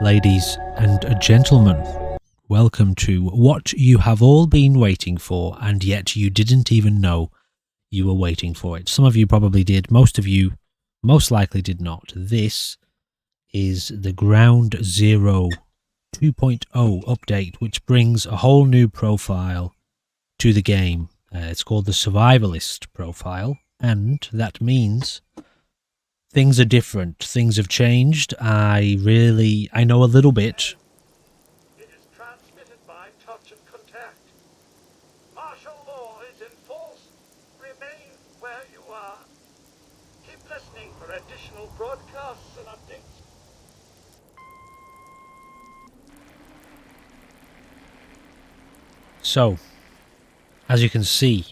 Ladies and gentlemen, welcome to what you have all been waiting for, and yet you didn't even know you were waiting for it. Some of you probably did, most of you most likely did not. This is the Ground Zero 2.0 update, which brings a whole new profile to the game. It's called the Survivalist profile, and that means things are different. Things have changed. I know a little bit. It is transmitted by touch and contact. Martial law is in force. Remain where you are. Keep listening for additional broadcasts and updates. So, as you can see,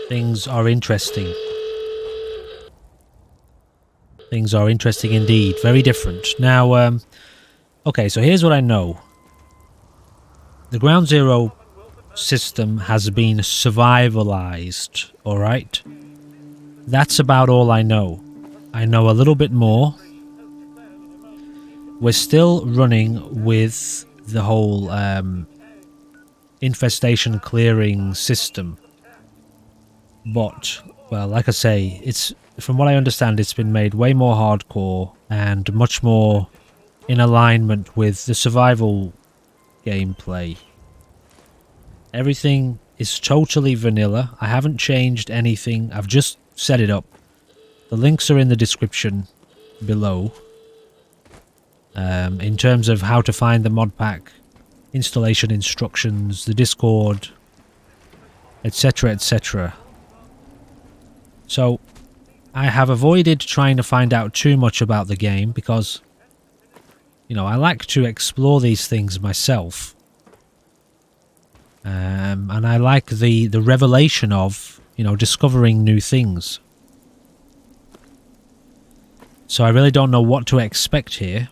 things are interesting. Things are interesting indeed. Very different. Now, okay, so here's what I know. The Ground Zero system has been survivalized, alright? That's about all I know. I know a little bit more. We're still running with the whole infestation clearing system. But, well, like I say, it's... From what I understand, it's been made way more hardcore and much more in alignment with the survival gameplay. Everything is totally vanilla. I haven't changed anything. I've just set it up. The links are in the description below. In terms of how to find the mod pack, installation instructions, the Discord, etc, etc. So, I have avoided trying to find out too much about the game because, you know, I like to explore these things myself. And I like the revelation of, you know, discovering new things. So I really don't know what to expect here.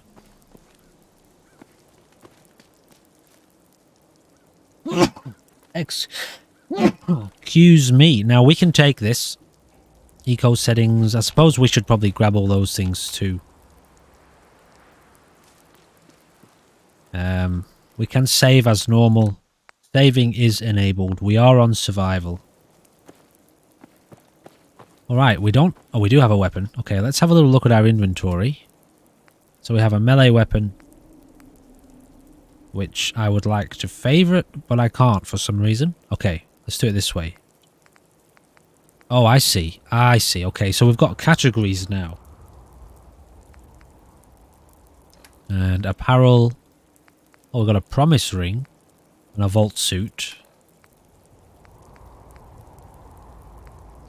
Excuse me. Now we can take this. Eco settings. I suppose we should probably grab all those things too. We can save as normal. Saving is enabled. We are on survival. Alright, we don't... Oh, we do have a weapon. Okay, let's have a little look at our inventory. So we have a melee weapon, which I would like to favourite, but I can't for some reason. Okay, let's do it this way. Oh, I see. I see. Okay, so we've got categories now. And apparel. Oh, we've got a promise ring. And a vault suit.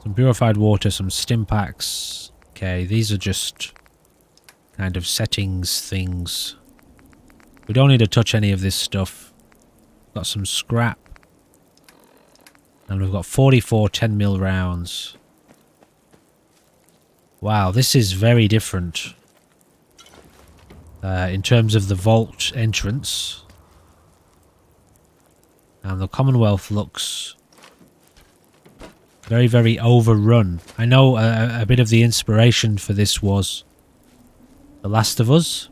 Some purified water, some stim packs. Okay, these are just kind of settings things. We don't need to touch any of this stuff. Got some scrap. And we've got 44 10mm rounds. Wow, this is very different. In terms of the vault entrance. And the Commonwealth looks very, very overrun. I know a bit of the inspiration for this was The Last of Us.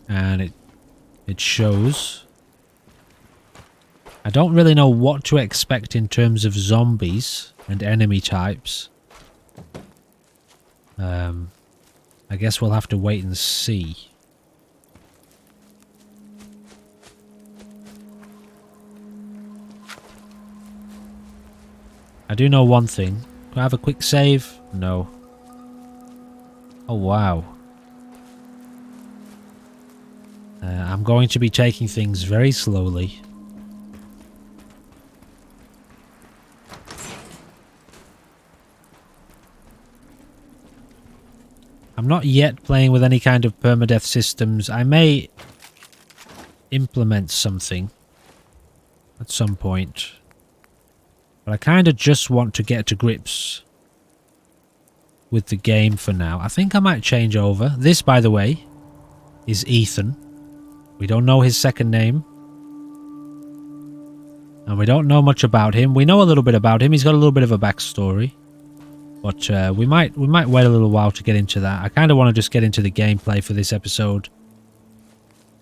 And it shows... I don't really know what to expect in terms of zombies and enemy types. I guess we'll have to wait and see. I do know one thing. Can I have a quick save? No. Oh, wow. I'm going to be taking things very slowly. I'm not yet playing with any kind of permadeath systems. I may implement something at some point. But I kind of just want to get to grips with the game for now. I think I might change over. This, by the way, is Ethan. We don't know his second name. And we don't know much about him. We know a little bit about him. He's got a little bit of a backstory. But we might wait a little while to get into that. I kind of want to just get into the gameplay for this episode.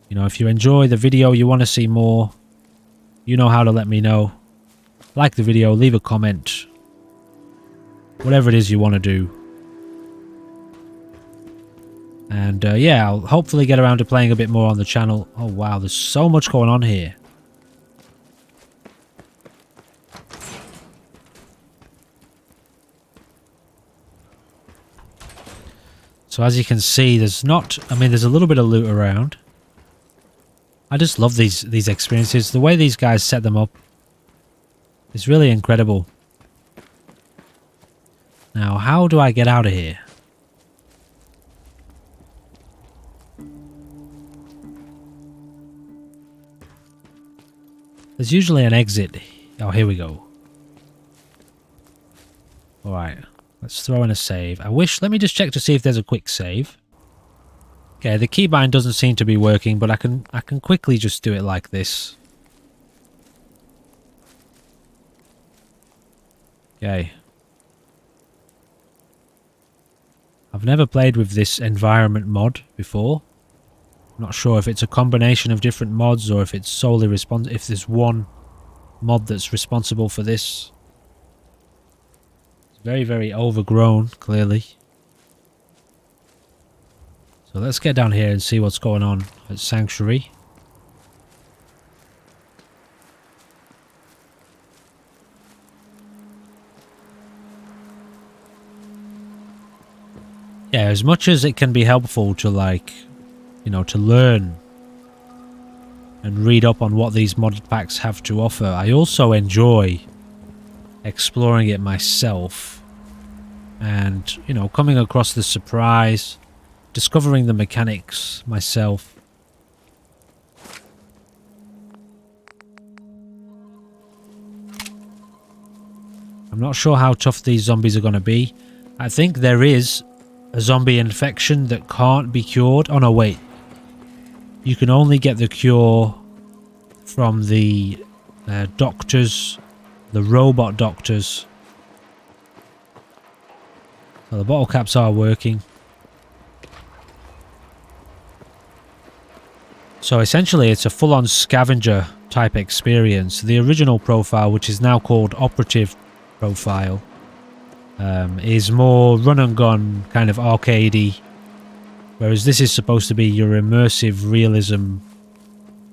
You know, if you enjoy the video, you want to see more, you know how to let me know. Like the video, leave a comment. Whatever it is you want to do. And yeah, I'll hopefully get around to playing a bit more on the channel. Oh wow, there's so much going on here. So as you can see, there's not... I mean, there's a little bit of loot around. I just love these experiences. The way these guys set them up is really incredible. Now, how do I get out of here? There's usually an exit. Oh, here we go. Alright. Let's throw in a save. Let me just check to see if there's a quick save. Okay, the keybind doesn't seem to be working, but I can quickly just do it like this. Okay. I've never played with this environment mod before. I'm not sure if it's a combination of different mods or if it's solely if there's one mod that's responsible for this. Very, very overgrown, clearly. So let's get down here and see what's going on at Sanctuary. Yeah, as much as it can be helpful to, like, you know, to learn and read up on what these mod packs have to offer, I also enjoy exploring it myself. And, you know, coming across the surprise, discovering the mechanics myself. I'm not sure how tough these zombies are going to be. I think there is a zombie infection that can't be cured. Oh no, wait. You can only get the cure from the doctors, the robot doctors. Well, the bottle caps are working. So essentially it's a full-on scavenger type experience. The original profile, which is now called Operative Profile, is more run and gun, kind of arcadey. Whereas this is supposed to be your immersive realism,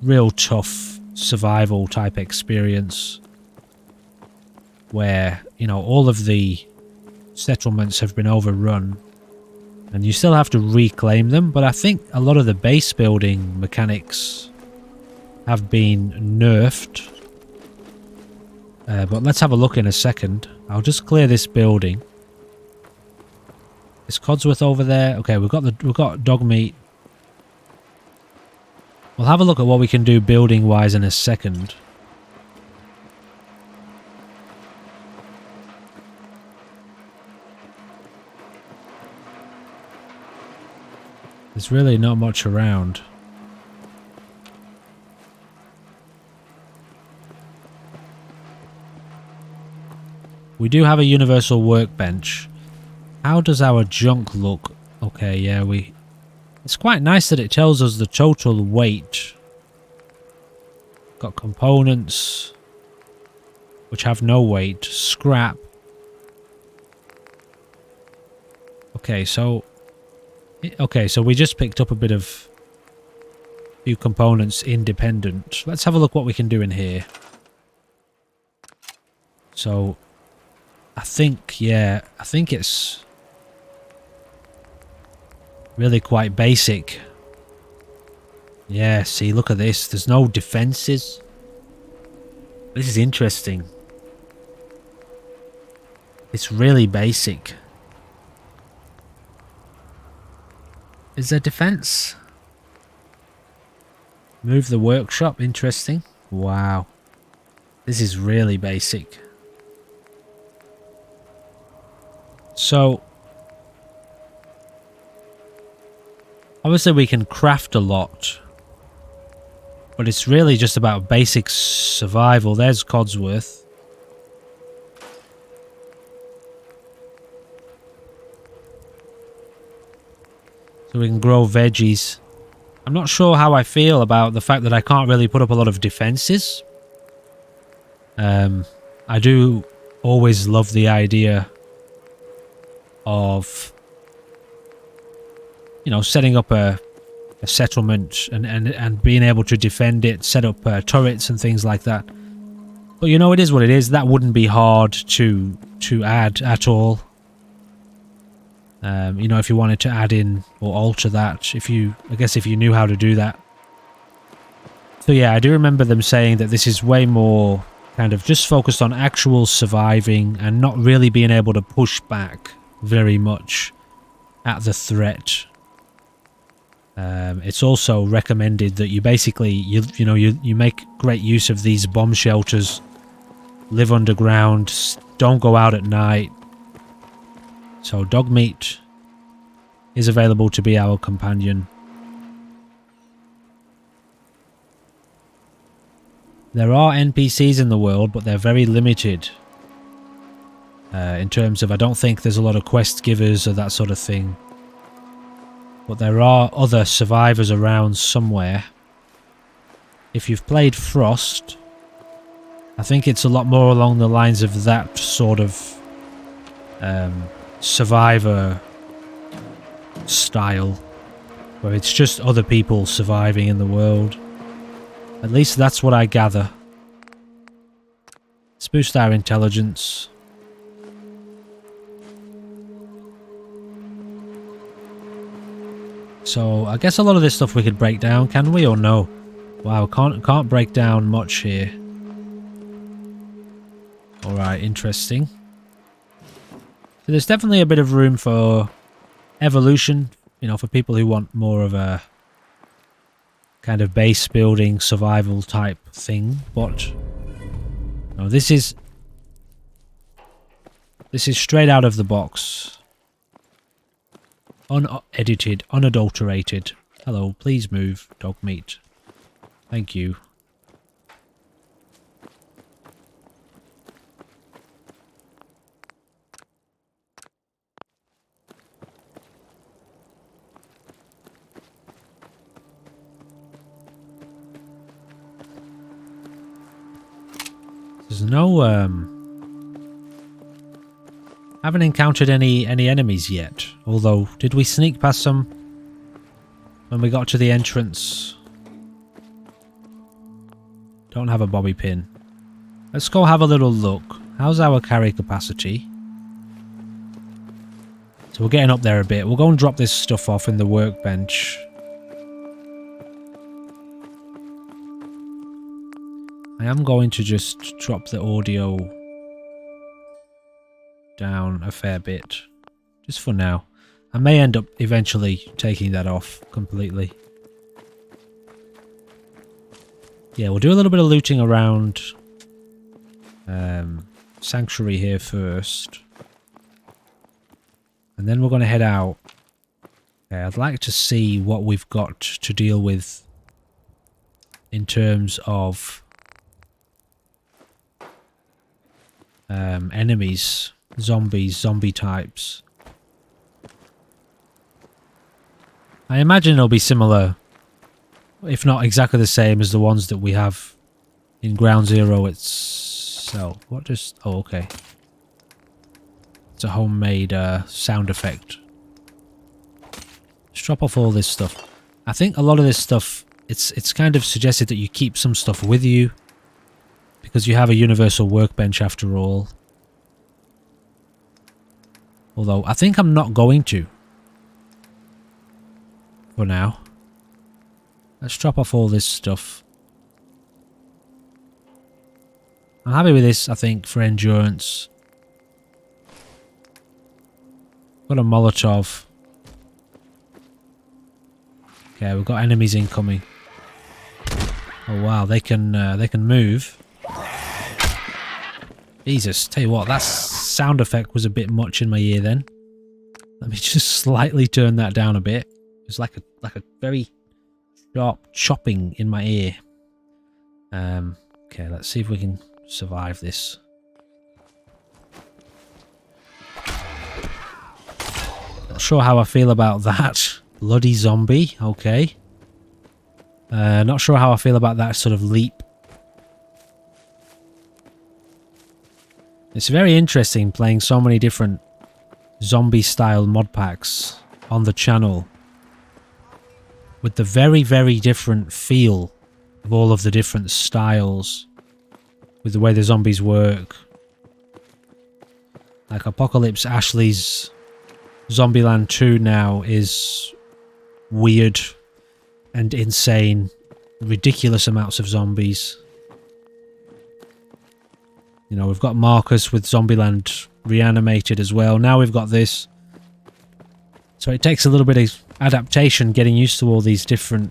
real tough survival type experience. Where, you know, all of the settlements have been overrun and you still have to reclaim them, but I think a lot of the base building mechanics have been nerfed. But let's have a look in a second. I'll just clear this building. Is Codsworth over there? Okay, we've got dog meat. We'll have a look at what we can do building wise in a second. There's really not much around. We do have a universal workbench. How does our junk look? Okay, yeah, it's quite nice that it tells us the total weight. Got components which have no weight. Scrap. Okay, so we just picked up a few components independent. Let's have a look what we can do in here. So, I think it's really quite basic. Yeah, see, look at this. There's no defenses. This is interesting. It's really basic. Is there defense? Move the workshop. Interesting. Wow. This is really basic. So, obviously we can craft a lot, but it's really just about basic survival. There's Codsworth. So we can grow veggies. I'm not sure how I feel about the fact that I can't really put up a lot of defenses. I do always love the idea of, you know, setting up a settlement and being able to defend it, set up turrets and things like that. But you know, it is what it is. That wouldn't be hard to add at all. You know, if you wanted to add in or alter that, I guess if you knew how to do that. So yeah, I do remember them saying that this is way more kind of just focused on actual surviving and not really being able to push back very much at the threat. It's also recommended that you basically, you make great use of these bomb shelters, live underground, don't go out at night. So dog meat is available to be our companion. There are NPCs in the world, but they're very limited. In terms of, I don't think there's a lot of quest givers or that sort of thing. But there are other survivors around somewhere. If you've played Frost, I think it's a lot more along the lines of that sort of survivor style, where it's just other people surviving in the world. At least that's what I gather. Let's boost our intelligence. So I guess a lot of this stuff we could break down, can we, or no? Wow, can't break down much here. Alright, interesting. So there's definitely a bit of room for evolution, you know, for people who want more of a kind of base building survival type thing, but no, this is straight out of the box. Unedited, unadulterated. Hello, please move, dog meat. Thank you. There's no, haven't encountered any enemies yet. Although, did we sneak past some when we got to the entrance? Don't have a bobby pin. Let's go have a little look. How's our carry capacity? So we're getting up there a bit. We'll go and drop this stuff off in the workbench. I am going to just drop the audio down a fair bit, just for now. I may end up eventually taking that off completely. Yeah, we'll do a little bit of looting around Sanctuary here first. And then we're going to head out. Okay, I'd like to see what we've got to deal with in terms of enemies, zombies, zombie types. I imagine it'll be similar, if not exactly the same as the ones that we have in Ground Zero itself. What just... oh, okay. It's a homemade sound effect. Let's drop off all this stuff. I think a lot of this stuff, it's kind of suggested that you keep some stuff with you, because you have a universal workbench after all. Although, I think I'm not going to. For now. Let's drop off all this stuff. I'm happy with this, I think, for endurance. Got a Molotov. Okay, we've got enemies incoming. Oh wow, they can move. Jesus, tell you what, that sound effect was a bit much in my ear then. Let me just slightly turn that down a bit. It's like a very sharp chopping in my ear. Okay, let's see if we can survive this. Not sure how I feel about that. Bloody zombie, okay. Not sure how I feel about that sort of leap. It's very interesting playing so many different zombie-style mod packs on the channel, with the very, very different feel of all of the different styles, with the way the zombies work. Like Apocalypse Ashley's Zombieland 2 now is weird and insane. Ridiculous amounts of zombies. You know, we've got Marcus with Zombieland Reanimated as well. Now we've got this. So it takes a little bit of adaptation getting used to all these different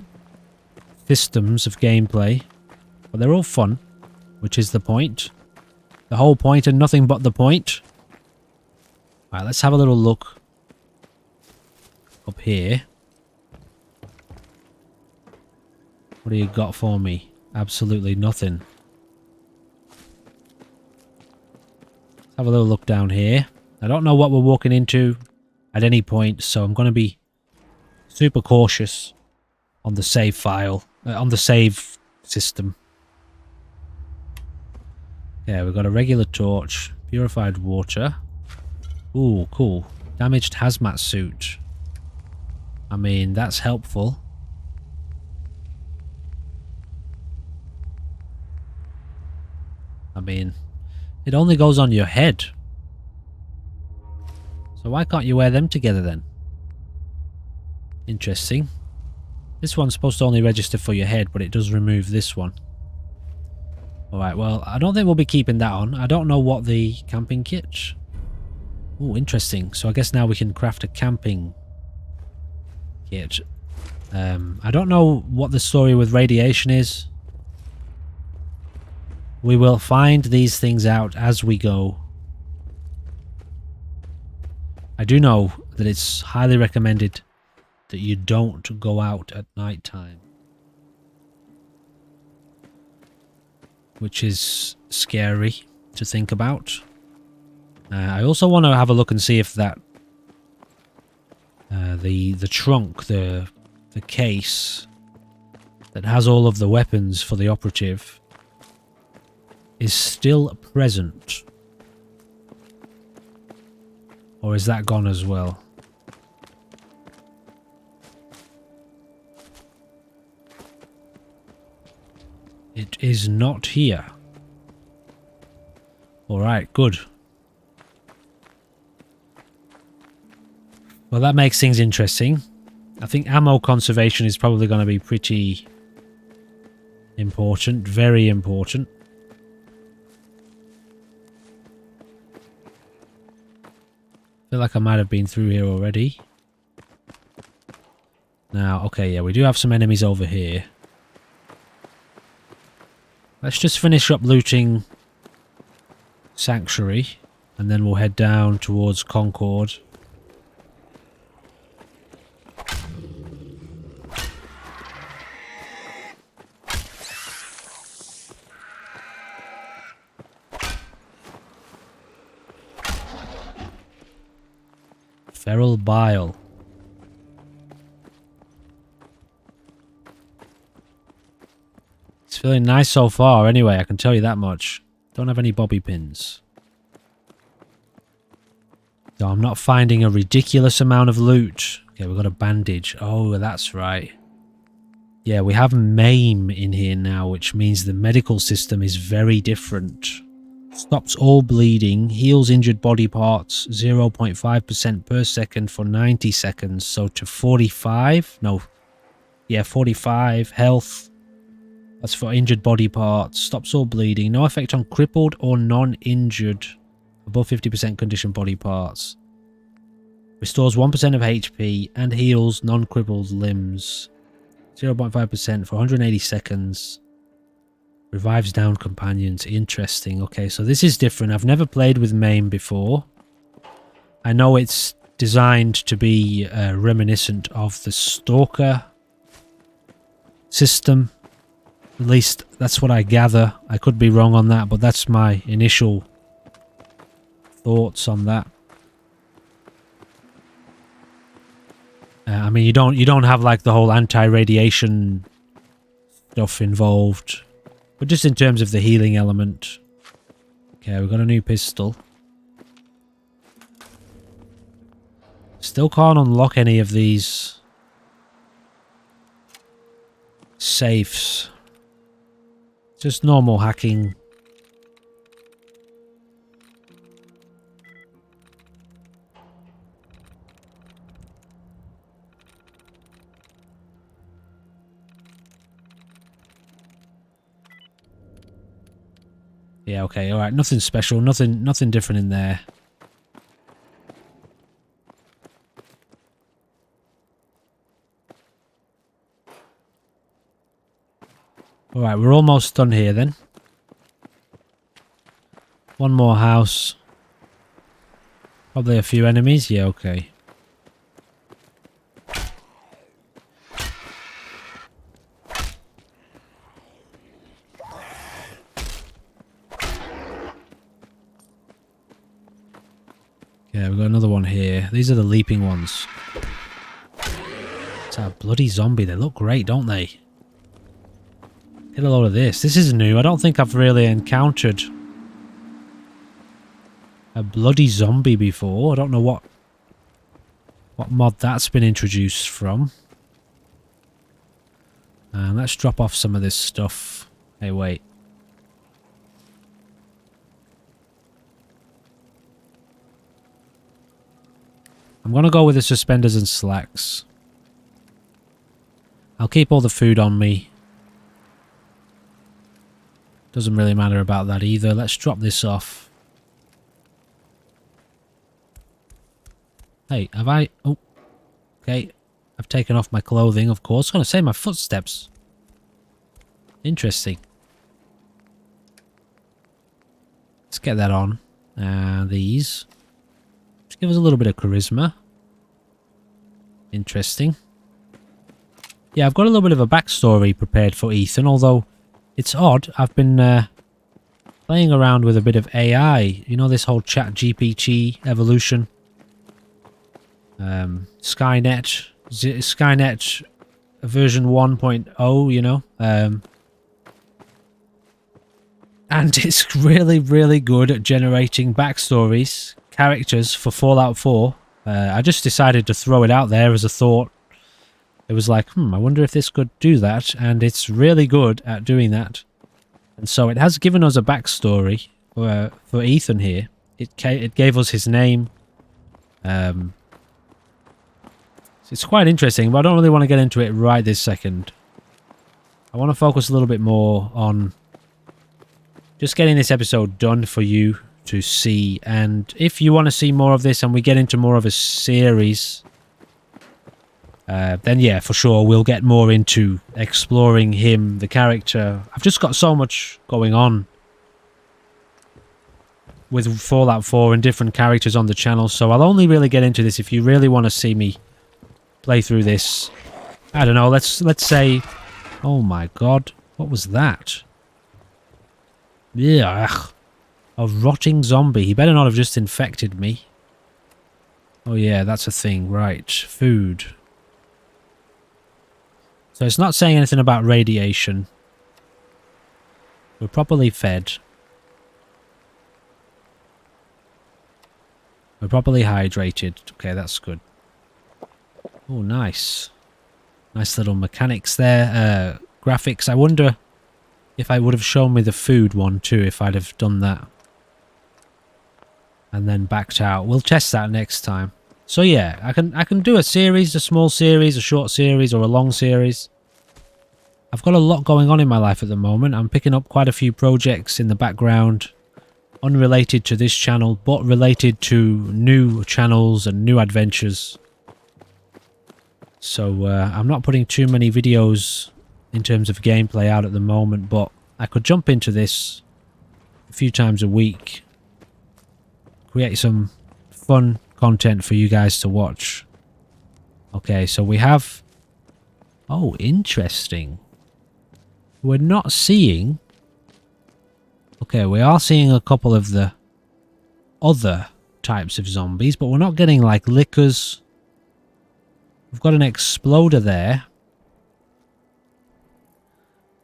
systems of gameplay. But they're all fun, which is the point. The whole point and nothing but the point. Alright, let's have a little look up here. What do you got for me? Absolutely nothing. Let's have a little look down here. I don't know what we're walking into at any point, so I'm going to be super cautious on the save file, on the save system. Yeah, we've got a regular torch, purified water. Ooh, cool. Damaged hazmat suit. I mean, that's helpful. I mean, it only goes on your head. So why can't you wear them together then? Interesting. This one's supposed to only register for your head, but it does remove this one. Alright, well, I don't think we'll be keeping that on. I don't know what the camping kit... Oh, interesting. So I guess now we can craft a camping kit. I don't know what the story with radiation is. We will find these things out as we go. I do know that it's highly recommended that you don't go out at night time, which is scary to think about. I also want to have a look and see if that the trunk, the case that has all of the weapons for the operative is still present, or is that gone as well? It is not here. Alright, good. Well, that makes things interesting. I think ammo conservation is probably going to be pretty important. Very important. I feel like I might have been through here already. Now, okay, yeah, we do have some enemies over here. Let's just finish up looting Sanctuary, and then we'll head down towards Concord. Feral Bile. It's feeling nice so far anyway, I can tell you that much. Don't have any bobby pins. So I'm not finding a ridiculous amount of loot. Okay, we've got a bandage. Oh, that's right. Yeah, we have MAME in here now, which means the medical system is very different. Stops all bleeding, heals injured body parts 0.5% per second for 90 seconds, so to 45? No. Yeah, 45. Health. That's for injured body parts. Stops all bleeding. No effect on crippled or non-injured above 50% condition body parts. Restores 1% of HP and heals non-crippled limbs. 0.5% for 180 seconds. Revives down companions. Interesting. Okay, so this is different. I've never played with MAME before. I know it's designed to be reminiscent of the Stalker system. At least that's what I gather. I could be wrong on that, but that's my initial thoughts on that. I mean, you don't have like the whole anti-radiation stuff involved, but just in terms of the healing element. Okay, we've got a new pistol. Still can't unlock any of these safes. Just normal hacking. Yeah, okay, alright. Nothing special, nothing different in there. Alright, we're almost done here then. One more house. Probably a few enemies. Yeah, okay. Yeah, we've got another one here. These are the leaping ones. It's a bloody zombie. They look great, don't they? Get a load of this. This is new. I don't think I've really encountered a bloody zombie before. I don't know what mod that's been introduced from. Let's drop off some of this stuff. Hey, wait. I'm going to go with the suspenders and slacks. I'll keep all the food on me. Doesn't really matter about that either. Let's drop this off. Hey, have I... Oh, okay. I've taken off my clothing, of course. I'm going to say my footsteps. Interesting. Let's get that on. These. Just give us a little bit of charisma. Interesting. Yeah, I've got a little bit of a backstory prepared for Ethan, although it's odd. I've been playing around with a bit of AI. You know, this whole chat GPT evolution. Skynet version 1.0, you know. And it's really, really good at generating backstories, characters for Fallout 4. I just decided to throw it out there as a thought. It was like, I wonder if this could do that, and it's really good at doing that. And so it has given us a backstory for Ethan here. It gave us his name. It's quite interesting, but I don't really want to get into it right this second. I want to focus a little bit more on just getting this episode done for you to see. And if you want to see more of this and we get into more of a series, then yeah, for sure, we'll get more into exploring him, the character. I've just got so much going on with Fallout 4 and different characters on the channel, so I'll only really get into this if you really want to see me play through this. I don't know, let's say... Oh my god, what was that? Yeah, a rotting zombie. He better not have just infected me. Oh yeah, that's a thing, right. Food. So it's not saying anything about radiation. We're properly fed. We're properly hydrated. Okay, that's good. Oh, nice. Nice little mechanics there. Graphics. I wonder if I would have shown me the food one too, if I'd have done that. And then backed out. We'll test that next time. So yeah, I can do a series, a small series, a short series, or a long series. I've got a lot going on in my life at the moment. I'm picking up quite a few projects in the background, unrelated to this channel, but related to new channels and new adventures. So I'm not putting too many videos in terms of gameplay out at the moment, but I could jump into this a few times a week, create some fun content for you guys to watch. Okay, so we have... Oh, interesting. We're not seeing... Okay, we are seeing a couple of the other types of zombies, but we're not getting like lickers We've got an exploder there.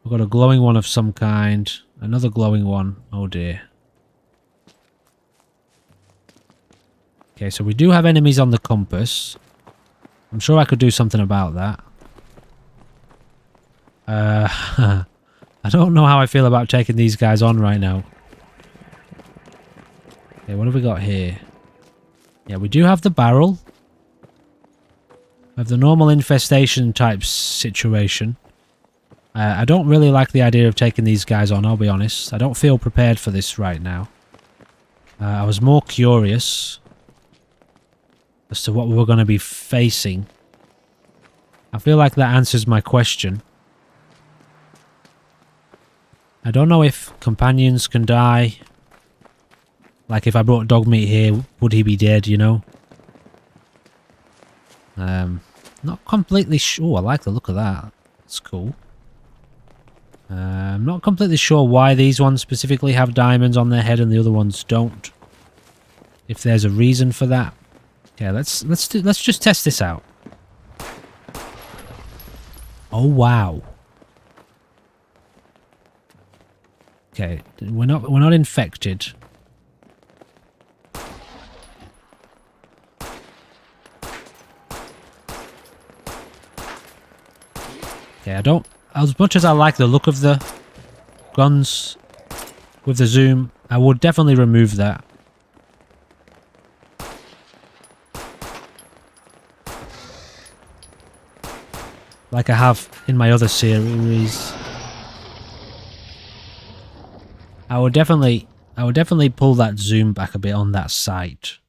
We've got a glowing one of some kind. Another glowing one. Oh dear. Okay, so we do have enemies on the compass. I'm sure I could do something about that. I don't know how I feel about taking these guys on right now. Okay, what have we got here? Yeah, we do have the barrel. We have the normal infestation type situation. I don't really like the idea of taking these guys on, I'll be honest. I don't feel prepared for this right now. I was more curious as to what we were going to be facing. I feel like that answers my question. I don't know if companions can die. Like if I brought dog meat here, would he be dead, you know? Not completely sure. I like the look of that. That's cool. I'm not completely sure why these ones specifically have diamonds on their head and the other ones don't. If there's a reason for that. Yeah, let's just test this out. Oh wow. Okay, we're not infected. Okay, I don't... As much as I like the look of the guns with the zoom, I would definitely remove that. Like I have in my other series. I would definitely pull that zoom back a bit on that sight.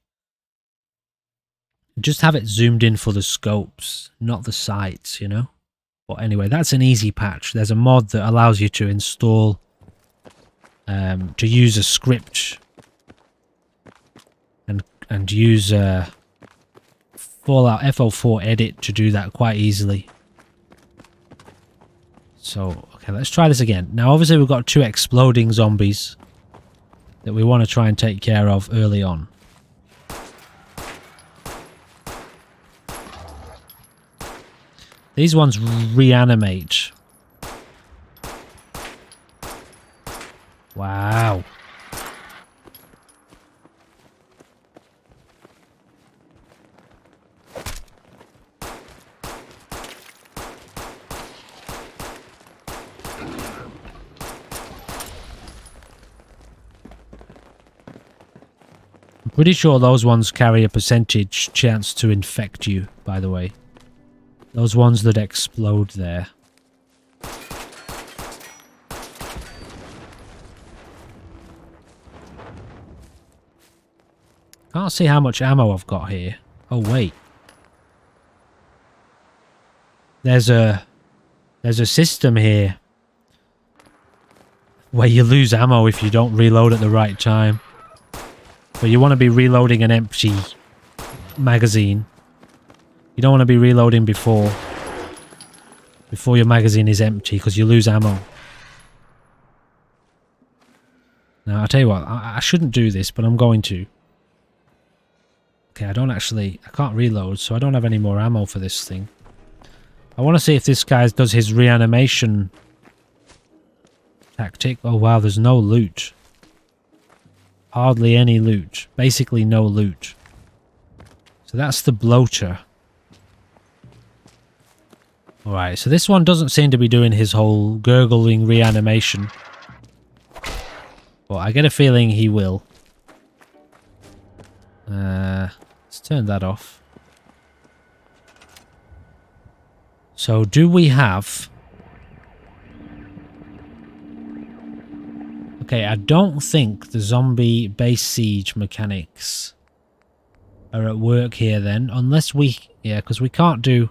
Just have it zoomed in for the scopes, not the sights, you know? But anyway, that's an easy patch. There's a mod that allows you to install, to use a script and use Fallout FO4 edit to do that quite easily. So, okay, let's try this again. Now, obviously, we've got 2 exploding zombies that we want to try and take care of early on. These ones reanimate. Wow. I'm pretty sure those ones carry a percentage chance to infect you, by the way. Those ones that explode there. Can't see how much ammo I've got here. Oh wait. There's a system here where you lose ammo if you don't reload at the right time. But you want to be reloading an empty magazine. You don't want to be reloading before your magazine is empty because you lose ammo. Now, I'll tell you what, I shouldn't do this, but I'm going to. Okay, I can't reload, so I don't have any more ammo for this thing. I want to see if this guy does his reanimation tactic. Oh wow, there's no loot. Hardly any loot. Basically no loot. So that's the bloater. Alright, so this one doesn't seem to be doing his whole gurgling reanimation. But I get a feeling he will. Let's turn that off. So do we have... Okay, I don't think the zombie base siege mechanics are at work here then. Unless we... Yeah, because we can't do...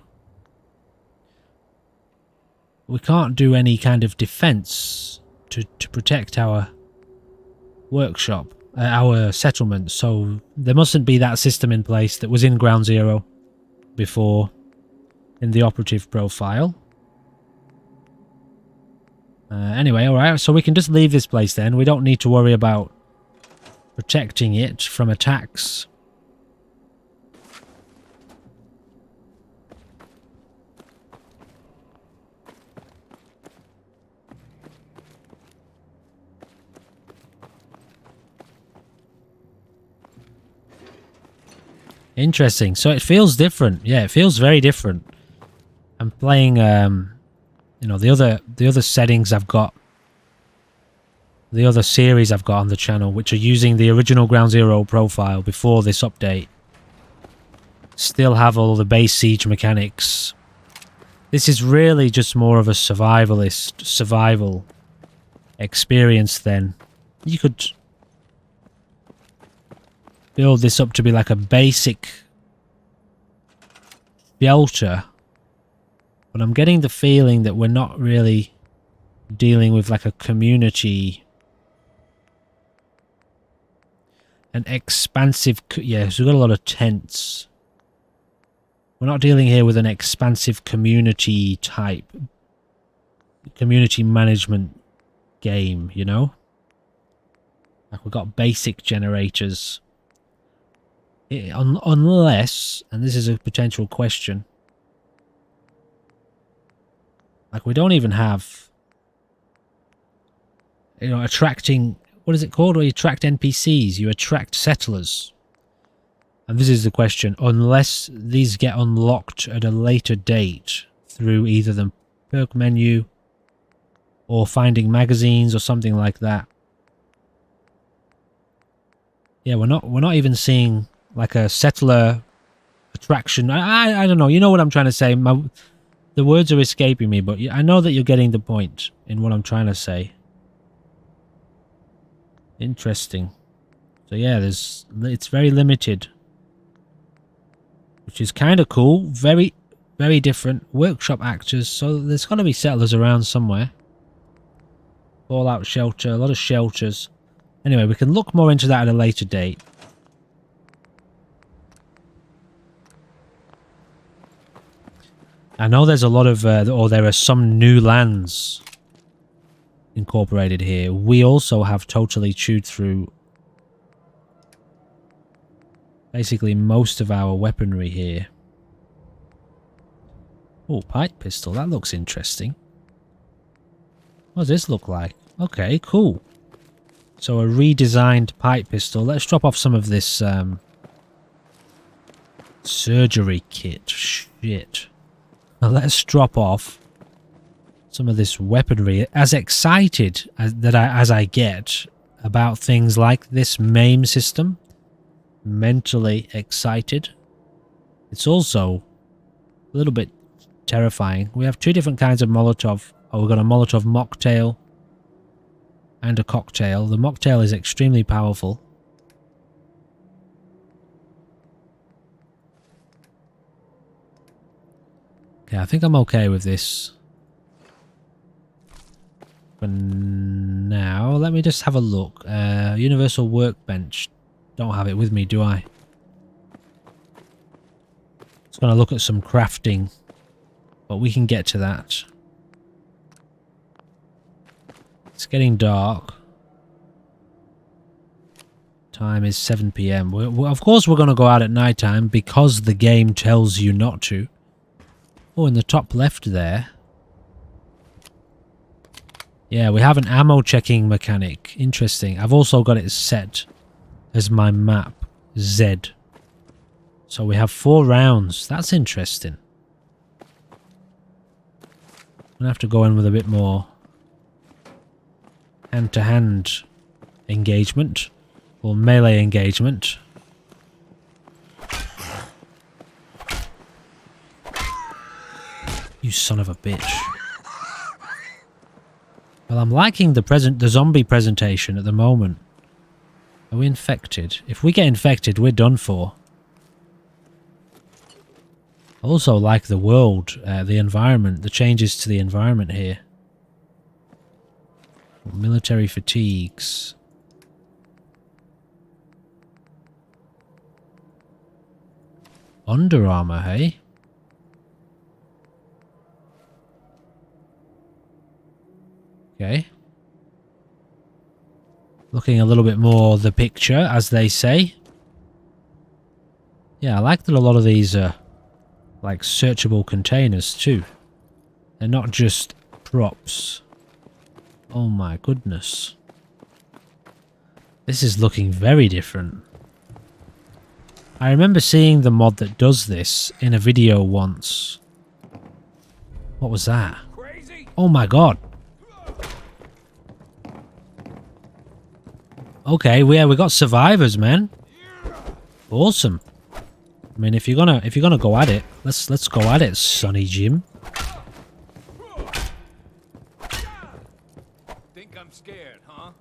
We can't do any kind of defense to protect our workshop, our settlement. So there mustn't be that system in place that was in Ground Zero before in the operative profile. Anyway, alright, so we can just leave this place then. We don't need to worry about protecting it from attacks. Interesting. So it feels different. Yeah, it feels very different. I'm playing, you know, the other settings I've got, the other series I've got on the channel, which are using the original Ground Zero profile before this update, still have all the base siege mechanics. This is really just more of a survivalist survival experience then. You could build this up to be like a basic shelter, but I'm getting the feeling that we're not really dealing with like a community, an expansive, yeah, so we've got a lot of tents. We're not dealing here with an expansive community type, community management game, you know? Like we've got basic generators. Unless, and this is a potential question, like we don't even have, you know, attracting, what is it called? Where you attract NPCs, you attract settlers. And this is the question, unless these get unlocked at a later date through either the perk menu or finding magazines or something like that. Yeah, we're not even seeing like a settler attraction. I don't know. You know what I'm trying to say. The words are escaping me, but I know that you're getting the point in what I'm trying to say. Interesting. So yeah, it's very limited, which is kind of cool. Very, very different. Workshop actors. So there's got to be settlers around somewhere. Fallout shelter. A lot of shelters. Anyway, we can look more into that at a later date. I know there's a lot of, or there are some new lands incorporated here. We also have totally chewed through basically most of our weaponry here. Oh, pipe pistol. That looks interesting. What does this look like? Okay, cool. So a redesigned pipe pistol. Let's drop off some of this surgery kit. Shit. Now let's drop off some of this weaponry. As excited as I get about things like this MAME system, mentally excited, it's also a little bit terrifying. We have two different kinds of Molotov. Oh, we've got a Molotov mocktail and a cocktail. The mocktail is extremely powerful. Okay, I think I'm okay with this for now. Let me just have a look. Universal workbench. Don't have it with me, do I? Just gonna look at some crafting, but we can get to that. It's getting dark. Time is 7 PM. Of course we're going to go out at night time because the game tells you not to. Oh, in the top left there. Yeah, we have an ammo checking mechanic. Interesting. I've also got it set as my map, Z. So we have 4 rounds. That's interesting. I'm going to have to go in with a bit more hand-to-hand engagement. Or melee engagement. You son of a bitch. Well, I'm liking the zombie presentation at the moment. Are we infected? If we get infected, we're done for. I also like the world, the environment, the changes to the environment here. Military fatigues. Under armor, hey? Okay. Looking a little bit more the picture, as they say. Yeah, I like that a lot of these are like searchable containers too. They're not just props. Oh my goodness. This is looking very different. I remember seeing the mod that does this in a video once. What was that? Oh my god. Okay, we got survivors, man. Awesome. I mean, if you're gonna go at it, let's go at it, Sonny Jim. Think I'm scared, huh?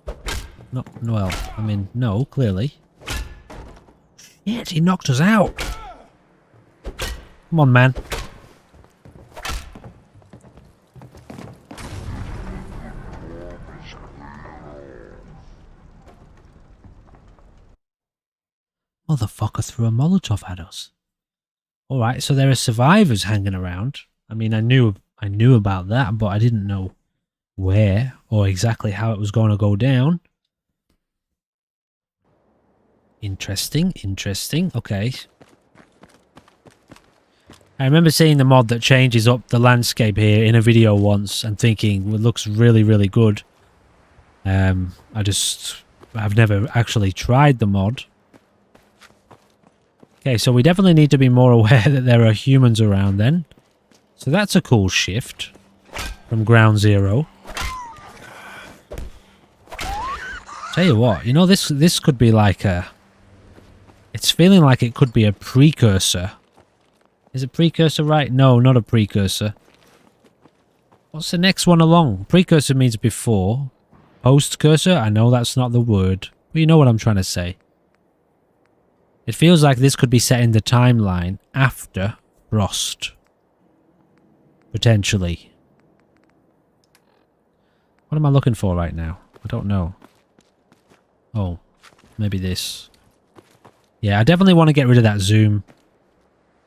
No, well, I mean, no, clearly. Shit, he knocked us out. Come on, man. Motherfucker threw a Molotov at us. Alright, so there are survivors hanging around. I mean, I knew about that, but I didn't know where or exactly how it was going to go down. Interesting, interesting. Okay. I remember seeing the mod that changes up the landscape here in a video once and thinking, well, it looks really, really good. I've never actually tried the mod. Okay, so we definitely need to be more aware that there are humans around then. So that's a cool shift from Ground Zero. Tell you what, you know, this could be like a... It's feeling like it could be a precursor. Is it precursor right? No, not a precursor. What's the next one along? Precursor means before. Post-cursor? I know that's not the word. But you know what I'm trying to say. It feels like this could be set in the timeline after Frost. Potentially. What am I looking for right now? I don't know. Oh, maybe this. Yeah, I definitely want to get rid of that zoom.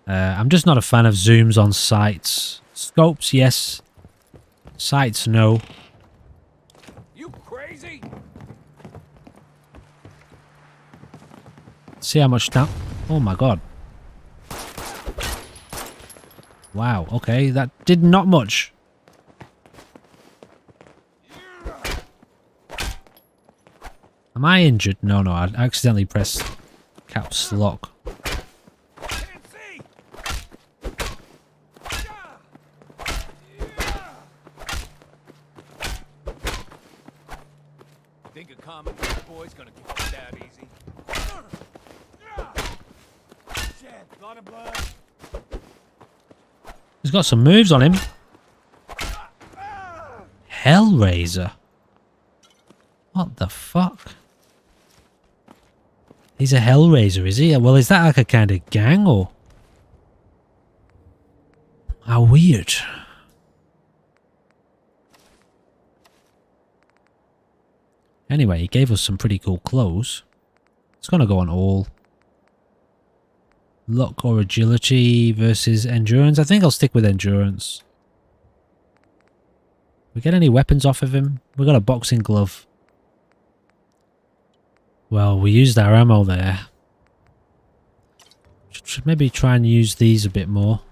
I'm just not a fan of zooms on sights. Scopes, yes. Sights, no. You crazy? See how much down... Oh my god. Wow, okay, that did not much. Am I injured? No, no, I accidentally pressed caps lock. Think a Commonwealth boy's gonna give us that easy? Shit, lot of blood. He's got some moves on him. Hellraiser. What the fuck? He's a Hellraiser, is he? Well, is that like a kind of gang or? How weird. Anyway, he gave us some pretty cool clothes. It's gonna go on all. Luck or agility versus endurance. I think I'll stick with endurance. We get any weapons off of him? We got a boxing glove. Well, we used our ammo there. Should maybe try and use these a bit more.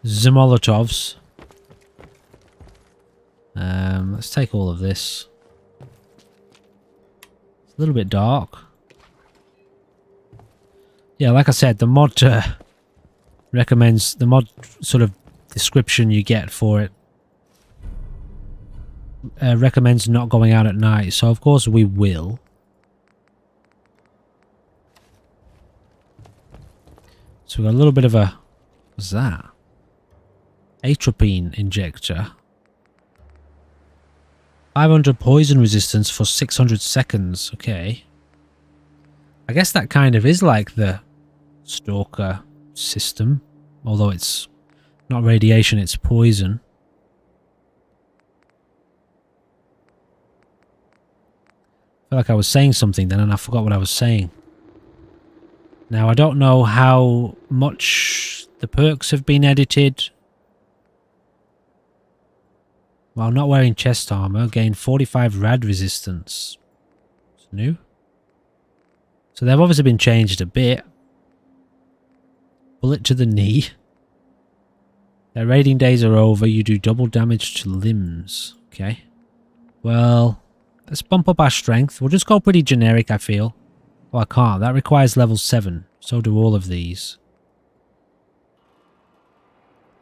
The Molotovs. Let's take all of this. It's a little bit dark. Yeah, like I said, the mod recommends, the mod sort of description you get for it recommends not going out at night, so of course we will. So we got a little bit of a... What's that? Atropine injector. 500 poison resistance for 600 seconds. Okay. I guess that kind of is like the Stalker system, although it's not radiation, it's poison. I feel like I was saying something then and I forgot what I was saying. Now I don't know how much the perks have been edited. While not wearing chest armor, gain 45 rad resistance. It's new. So they've obviously been changed a bit. Bullet to the knee. Their raiding days are over. You do double damage to limbs. Okay. Well, let's bump up our strength. We'll just go pretty generic, I feel. Oh, I can't. That requires level 7. So do all of these.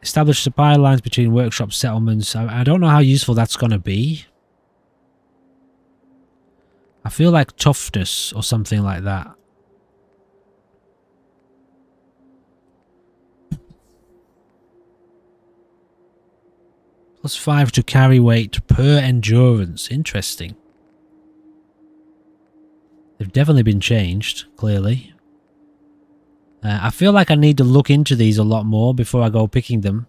Establish supply lines between workshop settlements. I don't know how useful that's going to be. I feel like toughness or something like that. +5 to carry weight per endurance. Interesting. They've definitely been changed, clearly. I feel like I need to look into these a lot more before I go picking them.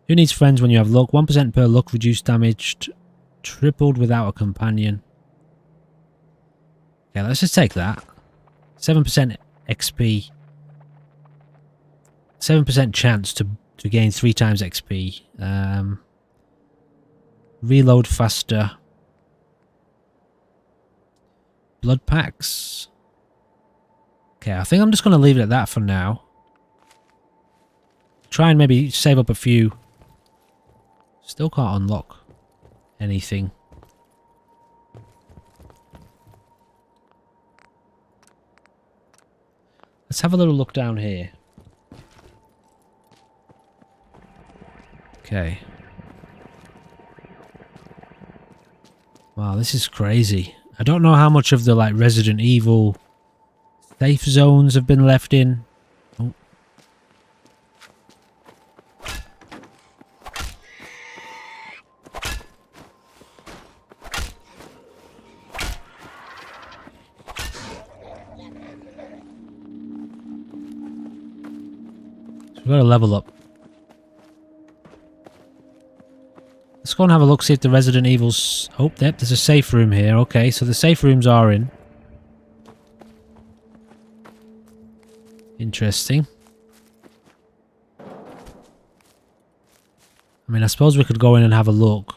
Who needs friends when you have luck? 1% per luck, reduced damage, tripled without a companion. Okay, let's just take that. 7% XP. 7% chance to gain 3 times XP. Reload faster. Blood packs. Okay, I think I'm just going to leave it at that for now. Try and maybe save up a few. Still can't unlock anything. Let's have a little look down here. Okay. Wow, this is crazy. I don't know how much of the like Resident Evil safe zones have been left in. Oh. So we've got to level up. Let's go and have a look, see if the Resident Evil's... Oh, yep, there's a safe room here. Okay, so the safe rooms are in. Interesting. I mean, I suppose we could go in and have a look.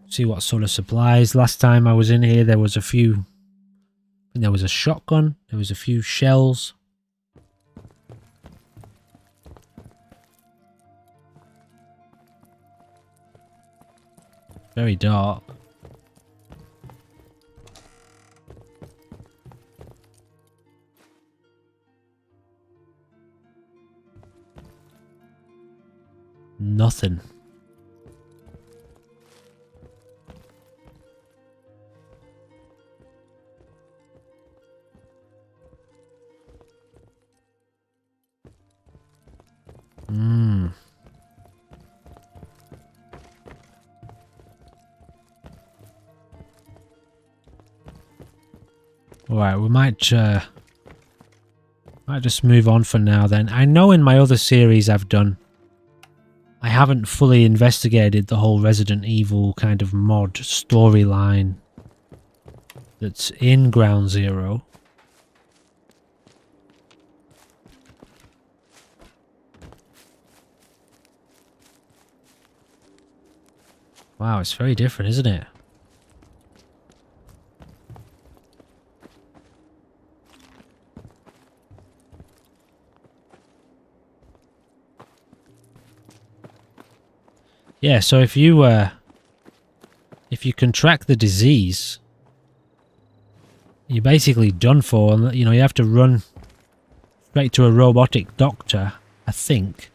See what sort of supplies. Last time I was in here, there was a few... I think there was a shotgun. There was a few shells. Very dark. Nothing. Alright, we might just move on for now then. I know in my other series I haven't fully investigated the whole Resident Evil kind of mod storyline that's in Ground Zero. Wow, it's very different, isn't it? Yeah, so if you contract the disease, you're basically done for, and you know you have to run straight to a robotic doctor. I think,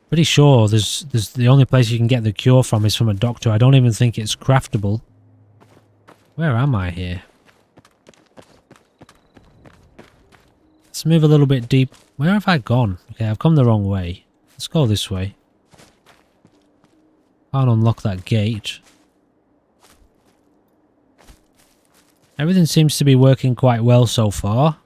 pretty sure there's the only place you can get the cure from is from a doctor. I don't even think it's craftable. Where am I here? Let's move a little bit deep. Where have I gone? Okay, I've come the wrong way. Let's go this way. Can't unlock that gate. Everything seems to be working quite well so far.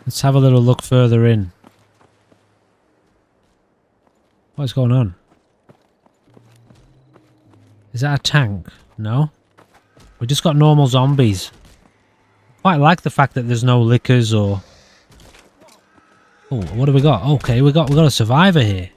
Let's have a little look further in. What's going on? Is that a tank? No? We just got normal zombies. Quite like the fact that there's no lickers or... Oh, what do we got? Okay, we got a survivor here.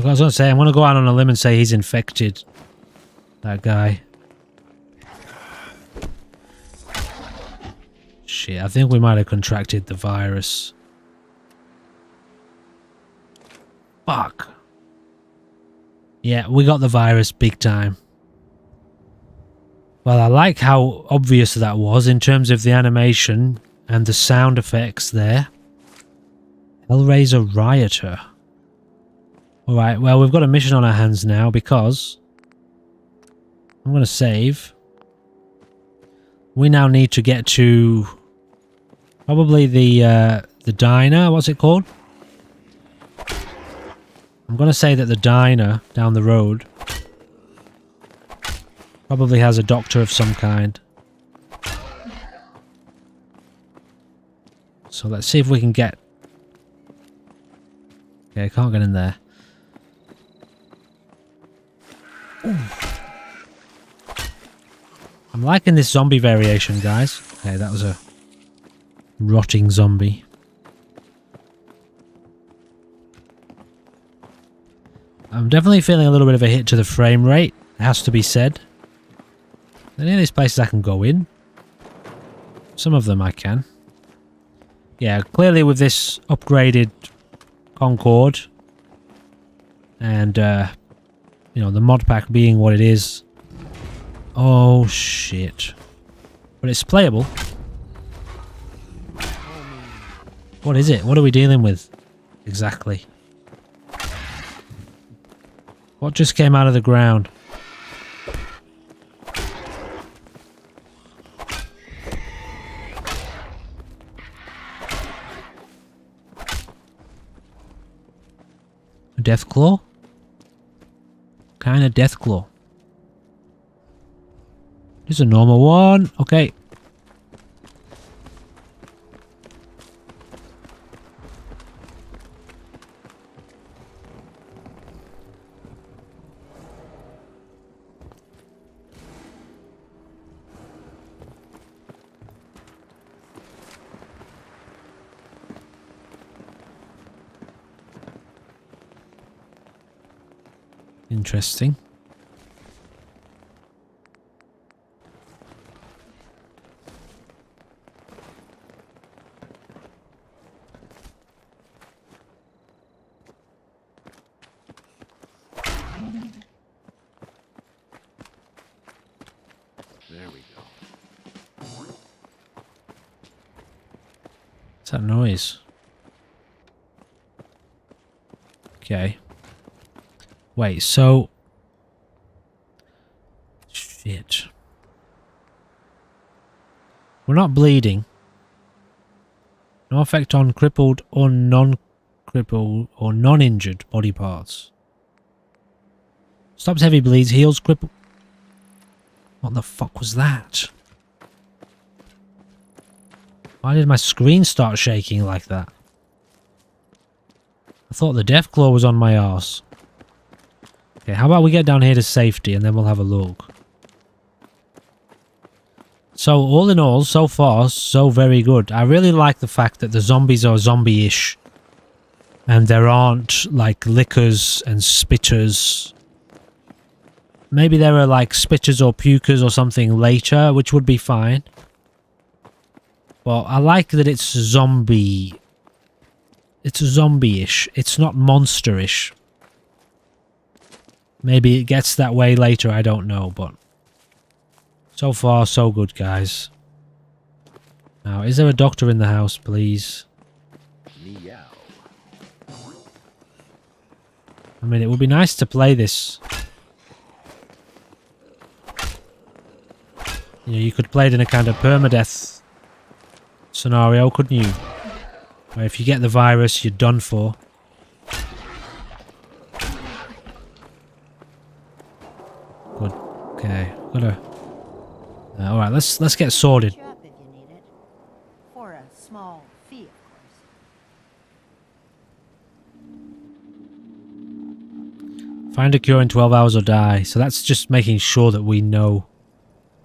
was going to say, I'm going to go out on a limb and say he's infected. That guy. Shit, I think we might have contracted the virus. Fuck. Yeah, we got the virus big time. Well, I like how obvious that was in terms of the animation and the sound effects there. Hellraiser Rioter. Alright, well, we've got a mission on our hands now because I'm going to save. We now need to get to probably the diner. What's it called? I'm going to say that the diner down the road probably has a doctor of some kind. So let's see if we can get... Okay, I can't get in there. Ooh. I'm liking this zombie variation, guys. Okay, that was a rotting zombie. I'm definitely feeling a little bit of a hit to the frame rate. It has to be said. Any of these places I can go in? Some of them I can. Yeah, clearly with this upgraded Concorde and, you know, the mod pack being what it is. Oh, shit. But it's playable. What is it? What are we dealing with? Exactly. What just came out of the ground? A death claw? Kind of death claw. Just a normal one. Okay. Interesting. There we go. What's that noise? Okay. Wait, so... Shit. We're not bleeding. No effect on crippled or non-crippled or non-injured body parts. Stops heavy bleeds, heals crippled... What the fuck was that? Why did my screen start shaking like that? I thought the Deathclaw was on my arse. Okay, how about we get down here to safety and then we'll have a look. So, all in all, so far, so very good. I really like the fact that the zombies are zombie-ish. And there aren't, like, lickers and spitters. Maybe there are, like, spitters or pukers or something later, which would be fine. But I like that it's zombie... It's zombie-ish. It's not monster-ish. Maybe it gets that way later, I don't know, but... So far, so good, guys. Now, is there a doctor in the house, please? Meow. I mean, it would be nice to play this. You know, you could play it in a kind of permadeath scenario, couldn't you? Where if you get the virus, you're done for. Good. Okay. Gotta. All right. Let's get sorted. If you need it. For a small fee, of course. Find a cure in 12 hours or die. So that's just making sure that we know,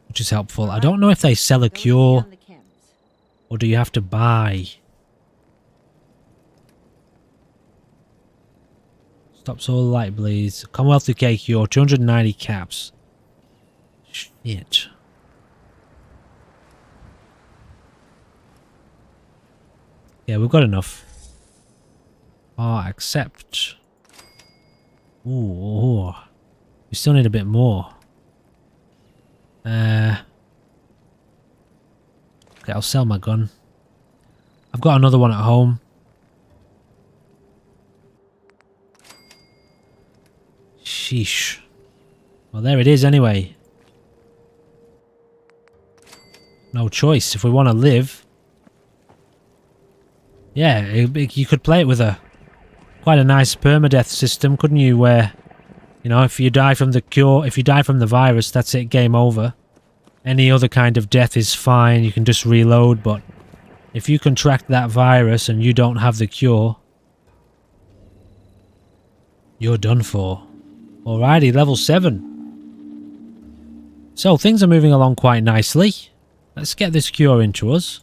which is helpful. I don't know if they sell a cure or do you have to buy. Stops all light bleeds. Commonwealth decay cure. 290 caps. Shit. Yeah, we've got enough. Oh, accept. Ooh. We still need a bit more. Okay, I'll sell my gun. I've got another one at home. Sheesh. Well, there it is anyway. No choice. If we want to live... Yeah, you could play it with quite a nice permadeath system, couldn't you? Where, you know, if you die from the cure, if you die from the virus, that's it, game over. Any other kind of death is fine, you can just reload, but if you contract that virus and you don't have the cure, you're done for. Alrighty, level 7. So, things are moving along quite nicely. Let's get this cure into us.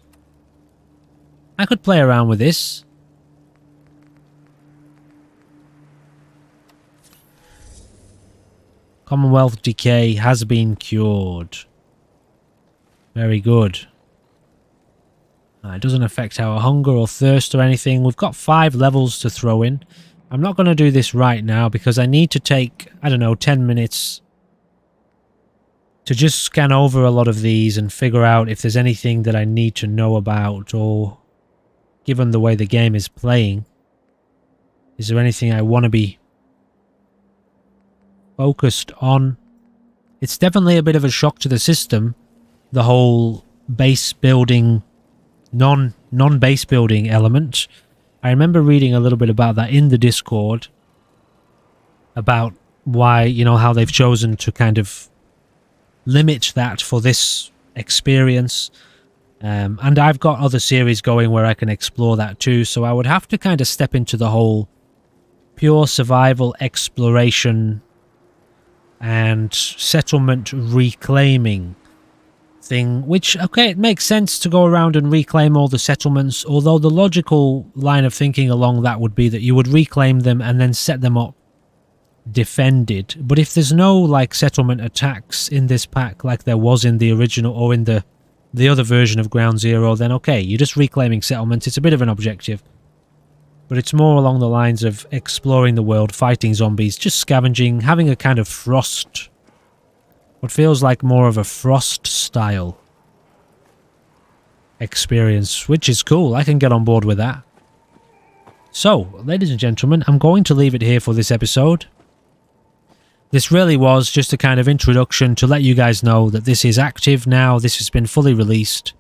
I could play around with this. Commonwealth decay has been cured. Very good. It doesn't affect our hunger or thirst or anything. We've got 5 levels to throw in. I'm not going to do this right now because I need to take, I don't know, 10 minutes to just scan over a lot of these and figure out if there's anything that I need to know about, or given the way the game is playing, is there anything I want to be focused on? It's definitely a bit of a shock to the system, the whole base building, non-base building element. I remember reading a little bit about that in the Discord, about why, you know, how they've chosen to kind of limit that for this experience. And I've got other series going where I can explore that too, so I would have to kind of step into the whole pure survival exploration and settlement reclaiming thing, which, okay, it makes sense to go around and reclaim all the settlements, although the logical line of thinking along that would be that you would reclaim them and then set them up defended. But if there's no, like, settlement attacks in this pack like there was in the original or in the other version of Ground Zero, then okay, you're just reclaiming settlements. It's a bit of an objective, but it's more along the lines of exploring the world, fighting zombies, just scavenging, having a kind of frost, what feels like more of a frost style experience, which is cool. I can get on board with that. So, ladies and gentlemen, I'm going to leave it here for this episode. This really was just a kind of introduction to let you guys know that this is active now. This has been fully released,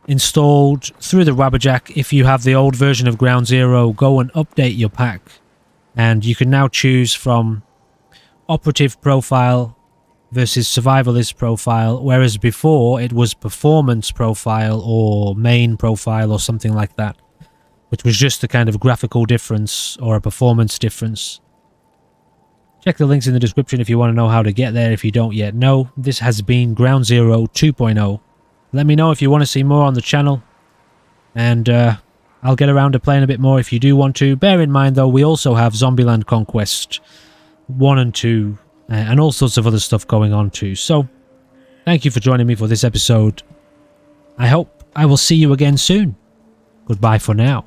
installed through the Wabberjack. If you have the old version of Ground Zero, go and update your pack, and you can now choose from operative profile versus survivalist profile, whereas before it was performance profile or main profile or something like that, which was just a kind of graphical difference or a performance difference. Check the links in the description if you want to know how to get there if you don't yet know. This has been Ground Zero 2.0. Let me know if you want to see more on the channel, and I'll get around to playing a bit more if you do want to. Bear in mind though, we also have Zombieland Conquest 1 and 2 and all sorts of other stuff going on too. So, thank you for joining me for this episode. I hope I will see you again soon. Goodbye for now.